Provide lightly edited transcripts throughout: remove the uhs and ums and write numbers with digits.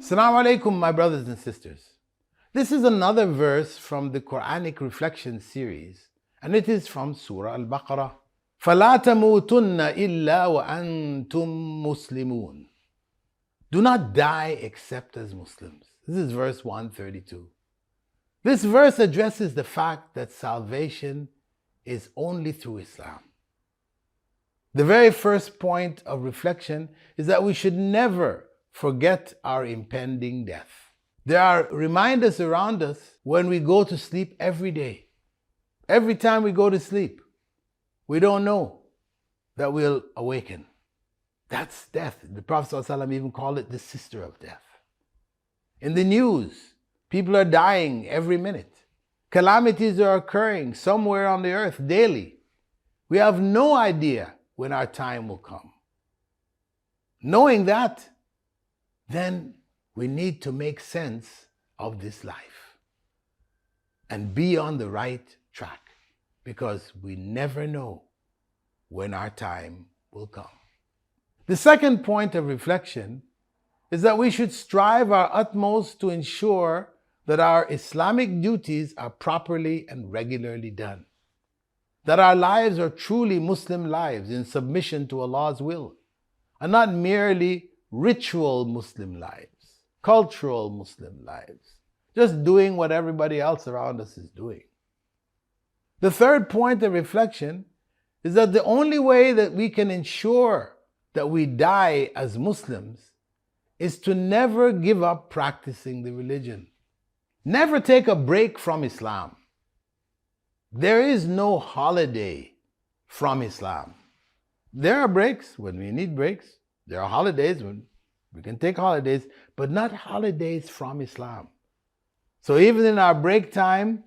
Assalamu alaikum, my brothers and sisters. This is another verse from the Quranic reflection series, and it is from Surah Al-Baqara. فَلَا تَمُوتُنَّ إِلَّا وَأَنْتُمْ مُسْلِمُونَ. Do not die except as Muslims. This is verse 132. This verse addresses the fact that salvation is only through Islam. The very first point of reflection is that we should never forget our impending death. There are reminders around us when we go to sleep every day. Every time we go to sleep, we don't know that we'll awaken. That's death. The Prophet ﷺ even called it the sister of death. In the news, people are dying every minute. Calamities are occurring somewhere on the earth daily. We have no idea when our time will come. Knowing that, then we need to make sense of this life and be on the right track, because we never know when our time will come. The second point of reflection is that we should strive our utmost to ensure that our Islamic duties are properly and regularly done, that our lives are truly Muslim lives in submission to Allah's will, and not merely ritual Muslim lives, cultural Muslim lives, just doing what everybody else around us is doing. The third point of reflection is that the only way that we can ensure that we die as Muslims is to never give up practicing the religion. Never take a break from Islam. There is no holiday from Islam. There are breaks when we need breaks. There are holidays when we can take holidays, but not holidays from Islam. So even in our break time,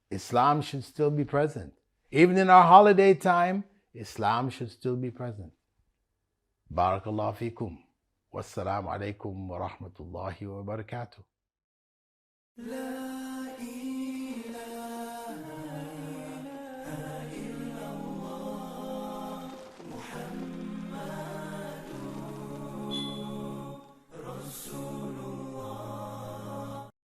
Islam should still be present. Even in our holiday time, Islam should still be present. Barakallahu feekum. Wassalamu alaikum wa rahmatullahi wa barakatuh.